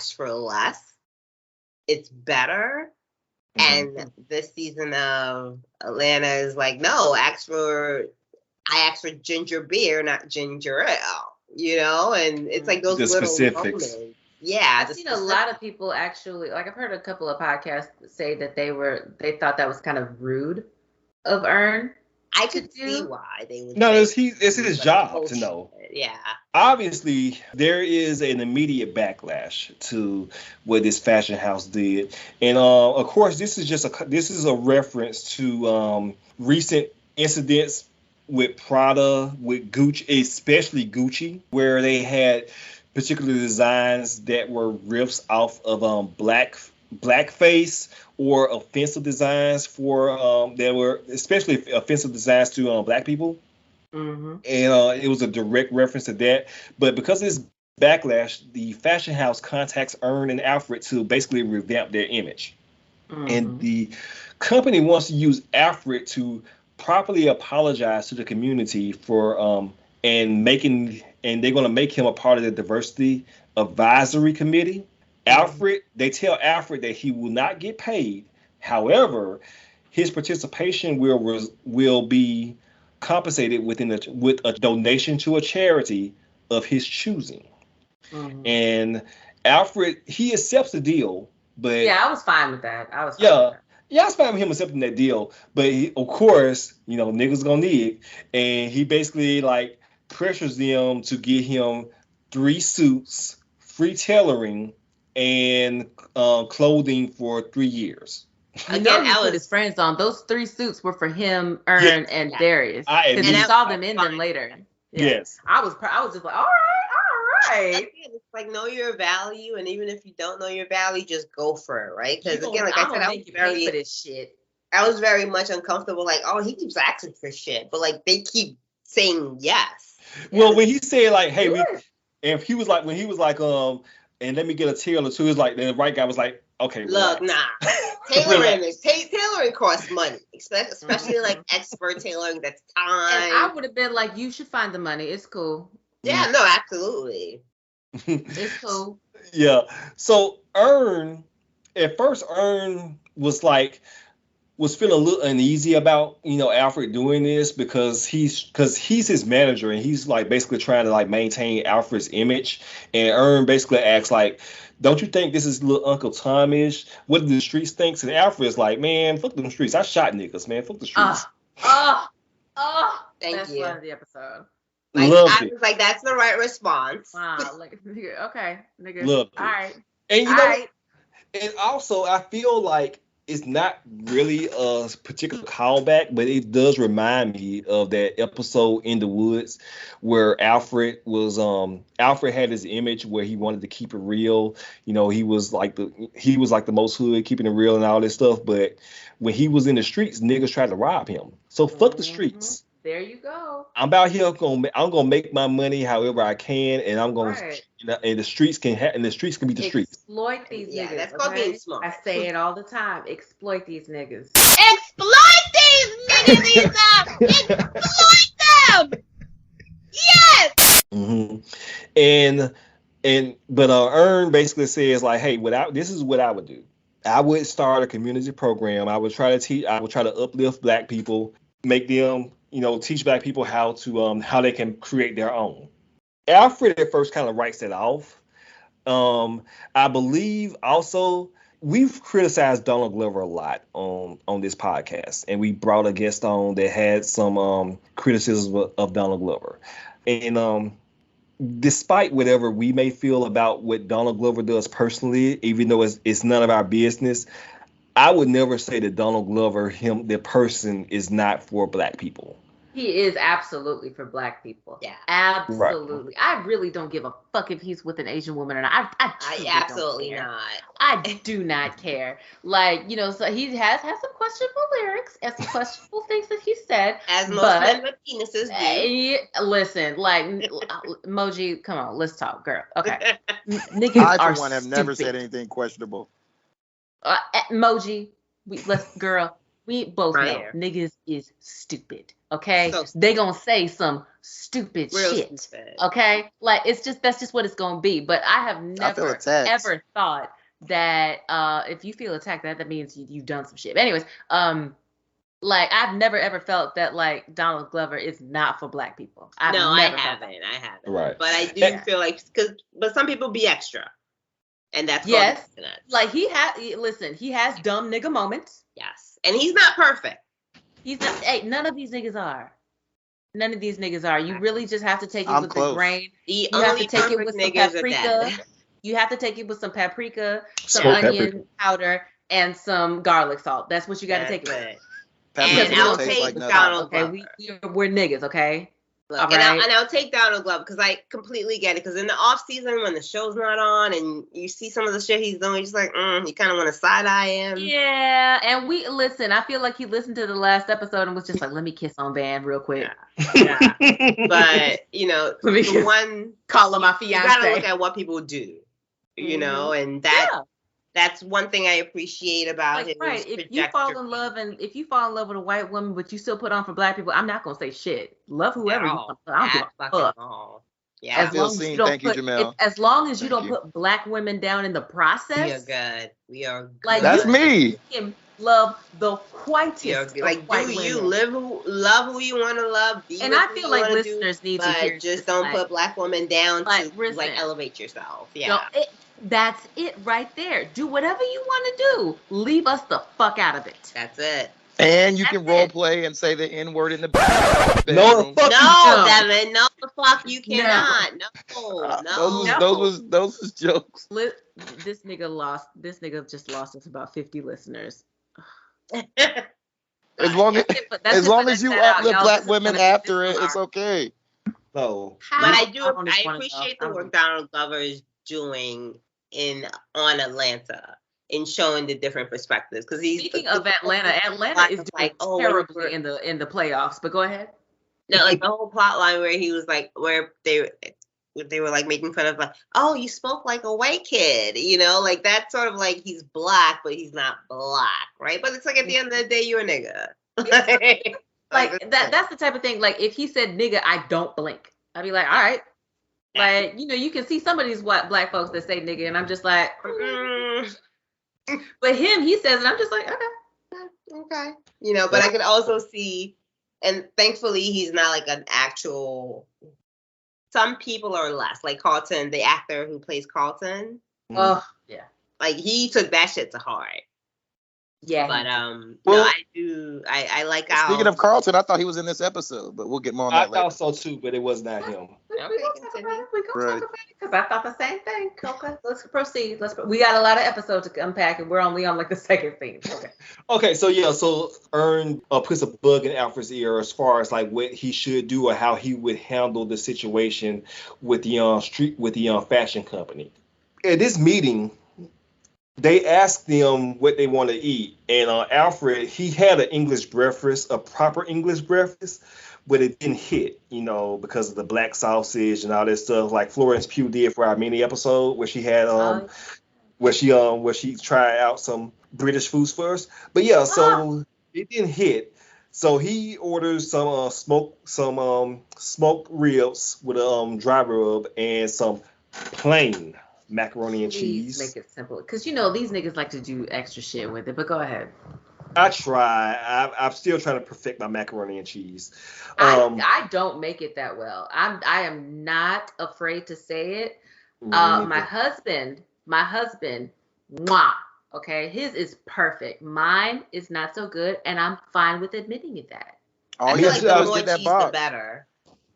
ask for less, it's better. And this season of Atlanta is like, no, I asked for ginger beer, not ginger ale, you know? And it's like those little specifics. moments. Yeah. I've seen a lot of people actually, like I've heard a couple of podcasts say that they thought that was kind of rude of Earn. I could see why they would. No, it's his job to know. Yeah. Obviously, there is an immediate backlash to what this fashion house did, and of course, this is a reference to recent incidents with Prada, with Gucci, especially Gucci, where they had particular designs that were riffs off of blackface or offensive designs for that were especially offensive designs to black people. And it was a direct reference to that. But because of this backlash, the fashion house contacts Earn and Alfred to basically revamp their image. And the company wants to use Alfred to properly apologize to the community for and they're going to make him a part of the diversity advisory committee. They tell Alfred that he will not get paid. However, his participation will be compensated with a donation to a charity of his choosing. And Alfred, he accepts the deal, but I was fine with that. I was fine with him accepting that deal. But he, of course, niggas gonna need, and he basically like pressures them to get him 3 suits, free tailoring, and clothing for 3 years. Again, he put his friends on. Those 3 suits were for him, Earn, and Darius. Because he saw them in them later. Yeah. Yes. I was just like, all right. It's like, know your value, and even if you don't know your value, just go for it, right? Because again, like I said, I was very much uncomfortable. Like, oh, he keeps asking for shit, but like they keep saying yes. Well, when he said like, hey, and he was like, and let me get a tailor too. It's like the right guy was like, okay, look, tailoring costs money, especially like expert tailoring. That's time. And I would have been like, you should find the money. It's cool. Yeah, no, absolutely. It's cool. Yeah. So at first Earn was feeling a little uneasy about Alfred doing this because he's his manager, and he's like basically trying to like maintain Alfred's image. And Earn basically asks like, don't you think this is little Uncle Tom-ish? What do the streets think? And Alfred's like, man, fuck them streets. I shot niggas, man. Fuck the streets. Thank you. That's the episode. Like, I was like, that's the right response. Wow. Like, okay, nigga. Loved it. All right. And and also I feel like it's not really a particular callback, but it does remind me of that episode in the woods where Alfred had his image where he wanted to keep it real. He was like the most hood, keeping it real and all this stuff. But when he was in the streets, niggas tried to rob him. So fuck the streets. There you go. I'm out here. I'm gonna make my money however I can, and I'm gonna. And the streets can be the streets. Exploit these niggas. Yeah, that's called being smart. I say it all the time. Exploit these niggas. Exploit these niggas, Isa! Exploit them! Yes! But Earn basically says like, hey, this is what I would do. I would start a community program. I would try to uplift black people, make them, teach black people how they can create their own. Alfred at first kind of writes that off. I believe also we've criticized Donald Glover a lot on this podcast, and we brought a guest on that had some criticism of Donald Glover. And despite whatever we may feel about what Donald Glover does personally, even though it's none of our business, I would never say that Donald Glover, the person, is not for black people. He is absolutely for black people. Yeah. Absolutely. Right. I really don't give a fuck if he's with an Asian woman or not. I absolutely not. I do not care. Like, so he has some questionable lyrics and some questionable things that he said. As most men with penises do. Listen, like, Moji, come on, let's talk, girl. Okay. Niggas are one have never said anything questionable. Moji, we both know niggas is stupid. Okay, So they gonna say some stupid real shit. stupid. Okay, like that's just what it's gonna be. But I have I feel never attacked. ever thought that if you feel attacked, that means you've done some shit. But anyways, like I've never ever felt that like Donald Glover is not for black people. I haven't. Right. But I do feel like but some people be extra, and that's yes. nuts. Like he has dumb nigga moments. Yes, and he's not perfect. He's not. Hey, none of these niggas are. None of these niggas are. You really just have to take it with the grain. You have to take it with some paprika. You have to take it with some paprika, some onion powder, and some garlic salt. That's what you got to take it with. And I'll take Donald Glover. Okay, we're niggas, okay? Look, and I'll take Donald Glover because I completely get it. Because in the off season, when the show's not on, and you see some of the shit he's doing, you're just like, you kind of want to side eye him. Yeah, and I feel like he listened to the last episode and was just like, let me kiss on Van real quick. Yeah. But the one call him my fiance. You gotta look at what people do, and that's one thing I appreciate about him. Right. If you fall in love with a white woman, but you still put on for black people, I'm not gonna say shit. Love whoever you want. I don't give a fuck. Yeah. As long as you don't put black women down in the process. We are good. Like that's me. You can love the whitest. Like, do you love who you want to love? And I feel like listeners need to hear. Just don't put black women down to elevate yourself. Yeah. That's it right there. Do whatever you want to do. Leave us the fuck out of it. That's it. And you can role play and say the N word in the bedroom. No, Devin. No, the fuck you cannot. No. Those was jokes. This nigga just lost us about 50 listeners. As long as you uplift black women after it, it's okay. No. But I appreciate the work Donald Glover is doing on Atlanta in showing the different perspectives. Because speaking of Atlanta is doing terribly in the playoffs. But go ahead. No, like the whole plot line where he was like, where they were like making fun of like, oh, you spoke like a white kid, like that's sort of like he's black, but he's not black, right? But it's like at the end of the day, you're a nigga. like that's the type of thing. Like if he said nigga, I don't blink. I'd be like, all right. Like, you can see some of these black folks that say nigga, and I'm just like, But he says it, I'm just like, okay. But I could also see, and thankfully he's not like an actual, some people are less, like Carlton, the actor who plays Carlton. Oh, yeah. Like, he took that shit to heart. Yeah. But I like how. Speaking of Carlton, I thought he was in this episode, but we'll get more on that later. I thought so too, but it was not him. We gonna talk about it because I thought the same thing. Okay, let's proceed. We got a lot of episodes to unpack, and we're only on like the second theme. Okay, so Ern puts a bug in Alfred's ear as far as like what he should do or how he would handle the situation with the fashion company. At this meeting, they asked them what they want to eat, and Alfred, he had an English breakfast, a proper English breakfast, but it didn't hit, because of the black sausage and all that stuff, like Florence Pugh did for our mini episode where she had where she tried out some British foods for us. But yeah, so it didn't hit. So he orders some smoked ribs with a dry rub and some plain macaroni and cheese. Make it simple, because these niggas like to do extra shit with it. But go ahead. I try. I'm still trying to perfect my macaroni and cheese. I don't make it that well. I am not afraid to say it. My husband, mwah. Okay, his is perfect. Mine is not so good, and I'm fine with admitting it. That. I feel like the more cheese, the better.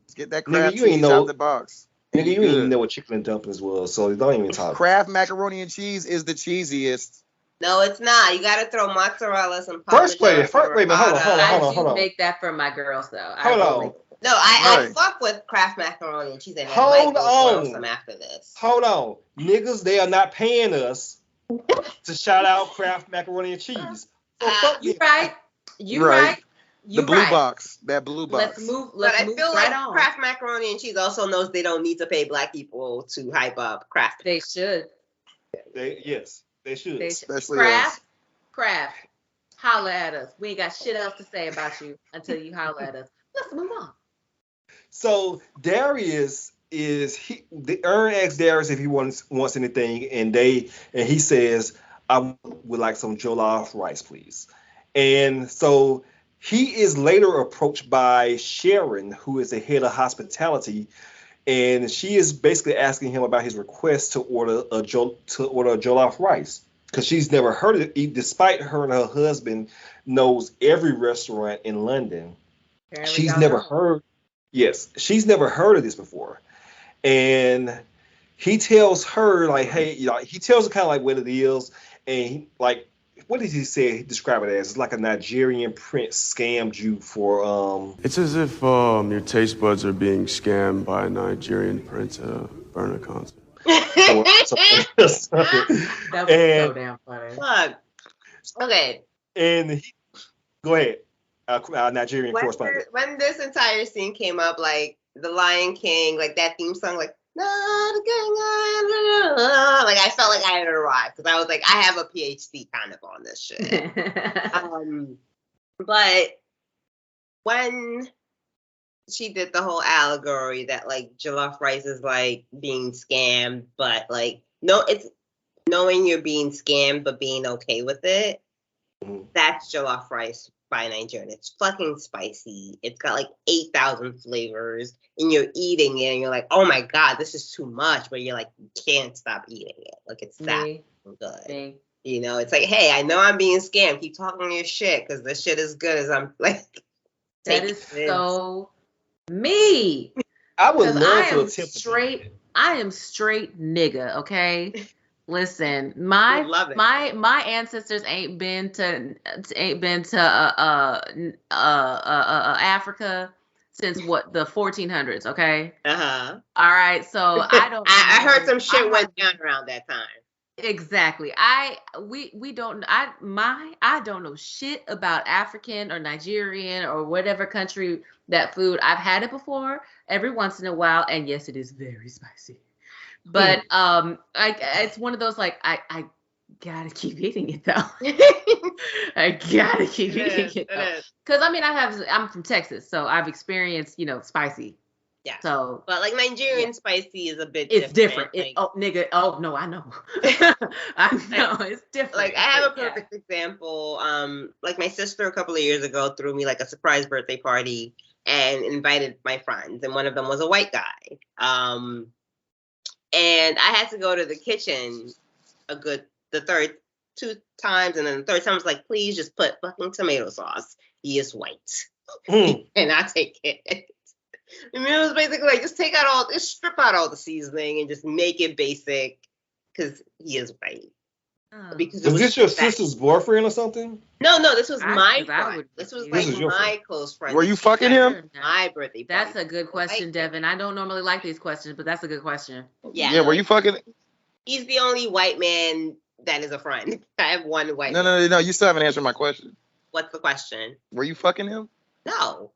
Let's get that crab cheese out of the box. Nigga, you didn't even know what chicken and dumplings was, so don't even talk. Kraft macaroni and cheese is the cheesiest. No, it's not. You got to throw mozzarella, some Parmesan. Wait, hold on. I do make that for my girls, though. Hold on. No, I fuck with Kraft macaroni and cheese. And hold on. Some after this. Hold on. Niggas, they are not paying us to shout out Kraft macaroni and cheese. So you right. You right. The blue box, that blue box. Let's move I feel like Kraft macaroni and cheese also knows they don't need to pay black people to hype up Kraft. They should. Yes, they should. Especially Kraft, holla at us. We ain't got shit else to say about you until you holla at us. Let's move on. So Darius Ern asks Darius if he wants anything, and he says, I would like some Jollof Rice, please. And so he is later approached by Sharon, who is the head of hospitality, and she is basically asking him about his request to order a Jollof Rice, because she's never heard of it, despite her and her husband knows every restaurant in London. Apparently she's never heard. Yes, she's never heard of this before, and he tells her like, hey, he tells her kind of like what it is, and what did he say? He described it as, it's like a Nigerian prince scammed you for. It's as if your taste buds are being scammed by a Nigerian prince at a Burner concert. That was so damn funny. Look, okay. And go ahead. Nigerian correspondent. When this entire scene came up, like the Lion King, like that theme song, like I felt like I had arrived, because I was like, I have a PhD kind of on this shit. But when she did the whole allegory that like Jollof Rice is like being scammed, but like no, it's knowing you're being scammed but being okay with it. That's Jollof Rice by Nigerian. It's fucking spicy. It's got like 8,000 flavors, and you're eating it and you're like, oh my god, this is too much, but you're like, you can't stop eating it. Like, it's that good. You know, it's like, hey, I know I'm being scammed. Keep talking your shit, because this shit is good as I'm like. That is so me. I would love to attempt straight. I am straight nigga, okay? Listen, my ancestors ain't been to Africa since what, the 1400s, okay? Uh-huh. All right, so I don't. I heard some shit went down around that time. Exactly. I don't know shit about African or Nigerian or whatever country that food. I've had it before every once in a while, and yes, it is very spicy. But it's one of those like I gotta keep eating it though. I gotta keep eating it though. Because I mean I'm from Texas, so I've experienced spicy. Yeah. So, but like Nigerian spicy is a bit. It's different. Like, Nigga. Oh no, I know. I know it's different. Like I have a perfect example. Like my sister a couple of years ago threw me like a surprise birthday party and invited my friends, and one of them was a white guy. And I had to go to the kitchen two times, and then the third time I was like, please just put fucking tomato sauce. He is white. And I take it. I mean, it was basically like, just strip out all the seasoning and just make it basic, because he is white. Because was this your sister's boyfriend or something? No, this was my friend. This was like my close friend. Were you fucking him? My birthday party. That's a good question, Devin. I don't normally like these questions, but that's a good question. Yeah, were you fucking? He's the only white man that is a friend. I have one white man. No, you still haven't answered my question. What's the question? Were you fucking him? No.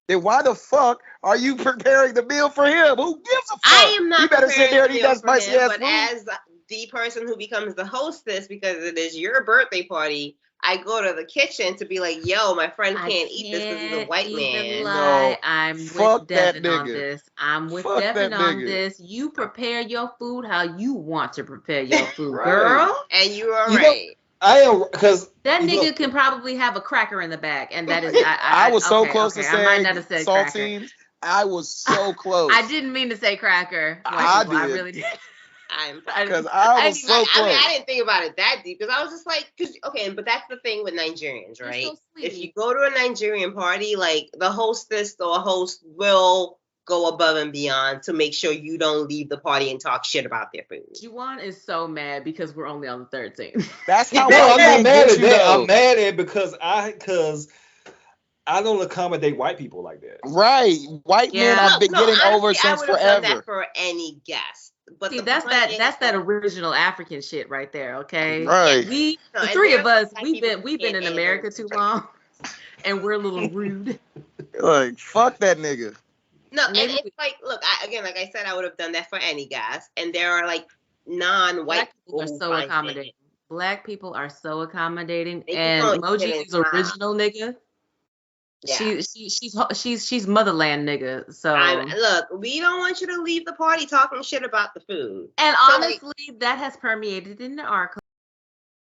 Then why the fuck are you preparing the meal for him? Who gives a fuck? I am not. You better sit there and eat that spicy ass food. But as the person who becomes the hostess, because it is your birthday party, I go to the kitchen to be like, yo, my friend can't eat this because he's a white man. No, I'm with Devin on this. I'm with Devin on this. You prepare your food how you want to prepare your food, girl. And you are right. I am, because that nigga can probably have a cracker in the back, and that is. I was so close to saying I might not have said saltines. Cracker. I was so close. I didn't mean to say cracker. I did. I really did. Because I was so close. I mean, I didn't think about it that deep, because I was just like, but that's the thing with Nigerians, right? So if you go to a Nigerian party, like the hostess or host will go above and beyond to make sure you don't leave the party and talk shit about their food. Juwan is so mad because we're only on the 13th. That's how I'm not mad at that. I'm mad at because I don't accommodate white people like that. Right. White men I've been getting honestly, over since forever. Done that for any guest. But see, that's that original African shit right there, okay? Right. The three of us, we've been in America too long, and we're a little rude. Like, fuck that nigga. No, and it's like, look, like I said, I would have done that for any guest. And there are like non-white people are so accommodating. Black people are so accommodating, and Moji is original nigga. Yeah. She's motherland nigga. So look, we don't want you to leave the party talking shit about the food. And honestly, that has permeated into our